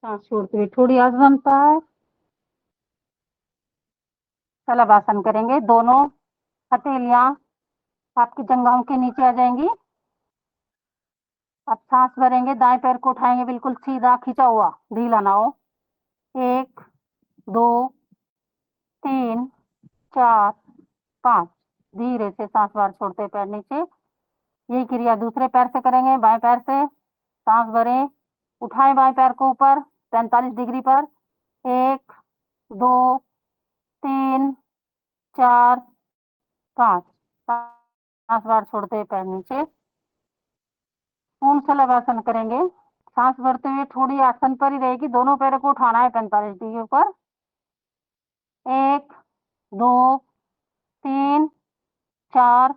सांस छोड़ते हुए थोड़ी आसन पर शलभासन करेंगे। दोनों हथेलियां आपकी जंघाओं के नीचे आ जाएंगी। अब सांस भरेंगे। दाएं पैर को उठाएंगे बिल्कुल सीधा खींचा हुआ, ढीला ना हो। 1 2 3 4 5। धीरे से सांस बाहर छोड़ते पैर नीचे। यही क्रिया दूसरे पैर से करेंगे। बाएं पैर से सांस भरें, उठाएं बाएं पैर को ऊपर 45 डिग्री पर। 1 2 3 4 5। सांस बाहर छोड़ते पैर नीचे। पूर्ण शलभासन करेंगे। सांस भरते हुए थोड़ी आसन पर ही रहेगी। दोनों पैरों को उठाना है 45 डिग्री ऊपर। 1 2 3 4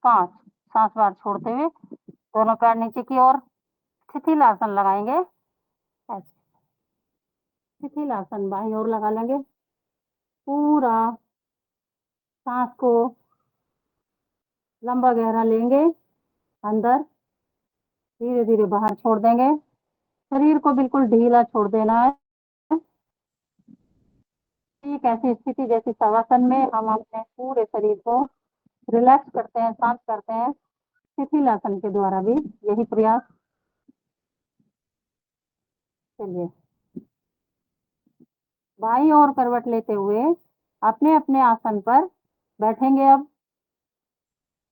5। सांस बाहर छोड़ते हुए दोनों पैर नीचे की ओर शिथिलासन लगाएंगे। शिथिलासन बाईं ओर लगा लेंगे। पूरा सांस को लंबा गहरा लेंगे अंदर, धीरे धीरे बाहर छोड़ देंगे। शरीर को बिल्कुल ढीला छोड़ देना है। एक ऐसी स्थिति जैसे शवासन में हम अपने पूरे शरीर को रिलैक्स करते हैं, शांत करते हैं। शिथिलासन के द्वारा भी यही प्रयास। चलिए, बाईं ओर करवट लेते हुए अपने अपने आसन पर बैठेंगे। अब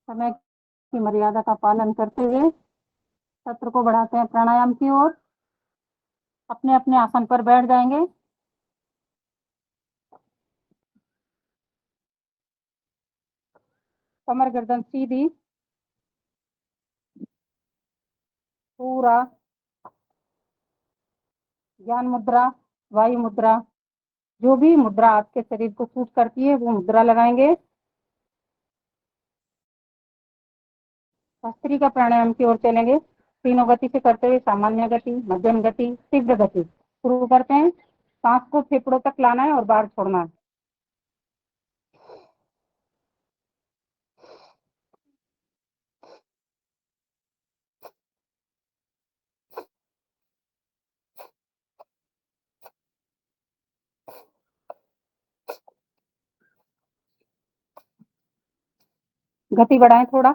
समय की मर्यादा का पालन करते हुए सत्र को बढ़ाते हैं प्राणायाम की ओर। अपने अपने आसन पर बैठ जाएंगे। कमर गर्दन सीधी, पूरा ज्ञान मुद्रा, वायु मुद्रा, जो भी मुद्रा आपके शरीर को सूट करती है वो मुद्रा लगाएंगे। भस्त्रिका प्राणायाम की ओर चलेंगे। तीनों गति से करते हुए सामान्य गति, मध्यम गति, तीव्र गति शुरू करते हैं। सांस को फेफड़ों तक लाना है और बाहर छोड़ना है। गति बढ़ाएं थोड़ा।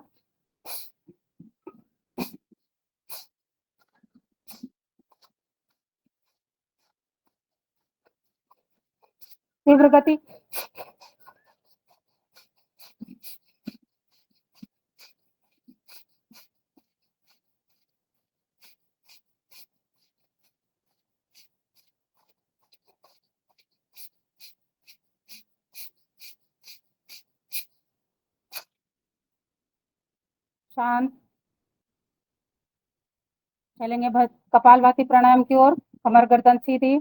तीव्र गति। शांत चलेंगे। कपालभाति प्राणायाम की ओर। कमर गर्दन सीधी,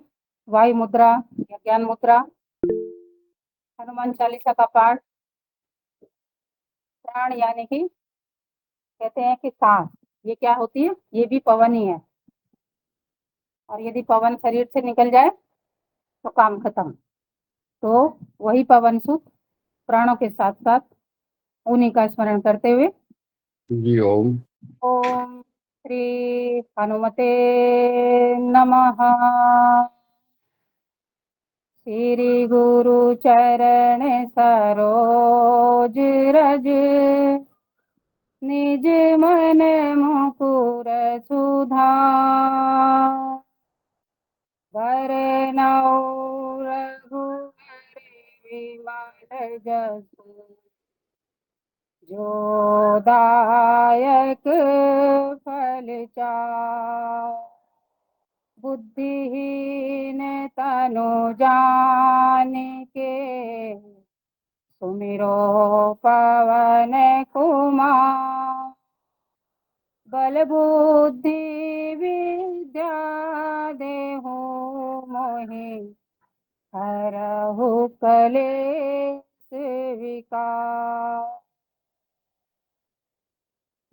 वायु मुद्रा या ज्ञान मुद्रा, हनुमान चालीसा का पाठ, प्राण यानी कि कहते हैं कि सांस ये क्या होती है, ये भी पवन ही है, और यदि पवन शरीर से निकल जाए तो काम खत्म। तो वही पवन सुत प्राणों के साथ साथ उन्हीं का स्मरण करते हुए जी ओम। ओम श्री हनुमते नमः। श्री गुरु चरण सरोज रज निज मन मुकुर सुधार। वरनौ रघुवर विमल जसु जो दायक फल चार। बुद्धिहीन तनु जानिके सुमिरो पवन कुमार। बल बुद्धि विद्या देहु मोहि हरहु कलेश विकार।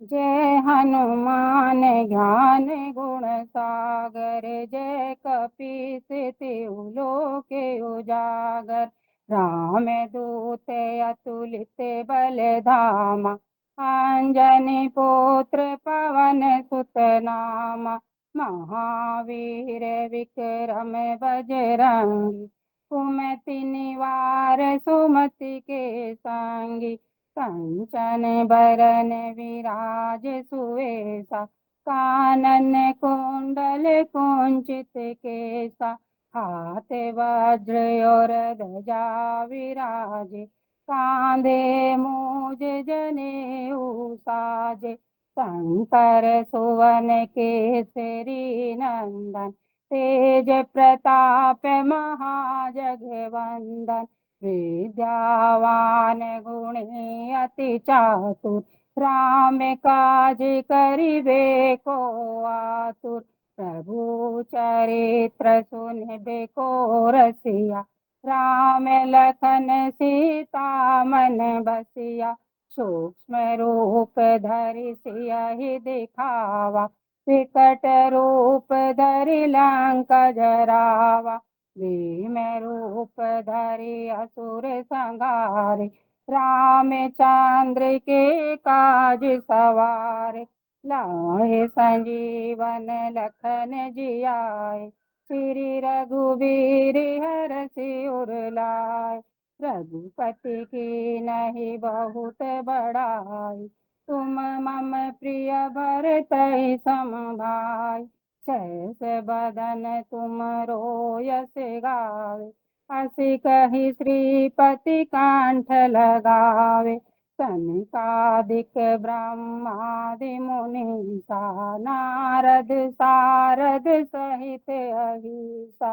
जय हनुमान ज्ञान गुण सागर जय कपीस तिहु लोक उजागर। राम दूत अतुलित बल धामा अंजनी पुत्र पवन सुत नामा। महावीर विक्रम बजरंगी कुमति निवार सुमति के संगी। कंचन बरन विराज सुवेशा कानन कुंडल कुंचित केसा। हाथ वज्र और ध्वजा विराजे कांधे मूज जनेऊ साजे। शंकर सुवन केसरी नंदन तेज प्रताप महाजगवंदन। विद्यावान गुणी अति चातुर राम काज करिबे को आतुर। प्रभु चरित्र सुनिबे को रसिया राम लखन सीता मन बसिया। सूक्ष्म रूप धरि सियहि दिखावा विकट रूप धरि लंका जरावा। भीम रूप धरि असुर संहारे रामचंद्र के काज सवारे। लाए संजीवन लखन जियाए श्री रघुवीर हरषि उर लाए। रघुपति की नहीं बहुत बड़ाई तुम मम प्रिय भरतहि सम भाई। सहस बदन तुम रोयस गावे असी कही श्रीपति कांठ लगावे। सनकादिक ब्रह्मादि मुनीसा नारद सारद सहित अहिसा।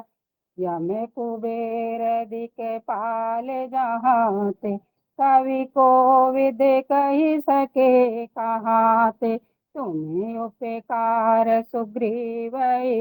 यम कुबेर दिक्पाल जहाते कवि कोविद कही सके कहाते। तुम्हें उपकार सुग्रीव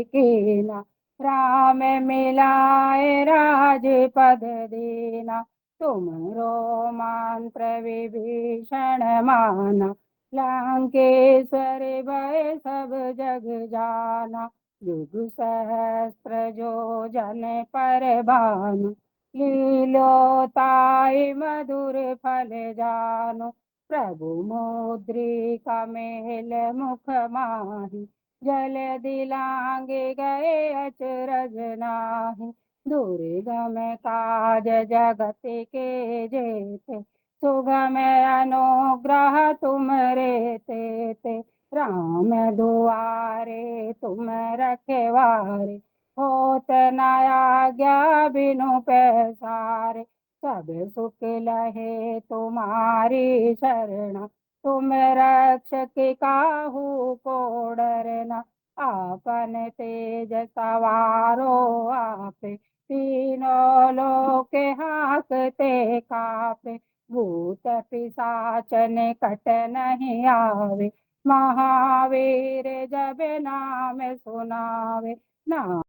कीना राम मिलाए राजपद दीना। तुमरो मंत्र विभीषण माना लंकेश्वर भय सब जग जाना। युग सहस्त्र जो जन पर भानु लीलोताई मधुर फल जानो। प्रभु मुद्रिका मेल मुख माहि जल दिलांगे गए अचरज नाही। दुर्गम काज जगत के जेते सुगम अनुग्रह तुम रे ते। राम दुआरे तुम रखवारे होत न आज्ञा बिनु पैसारे। सब सुख लहे तुम्हारी शरण तुम रक्षक काहू को डरना। आपन तेज सवारो आपे तीनों लोक हाकते कापे। भूत पिशाच निकट नहीं आवे महावीर जब नाम सुनावे। नाम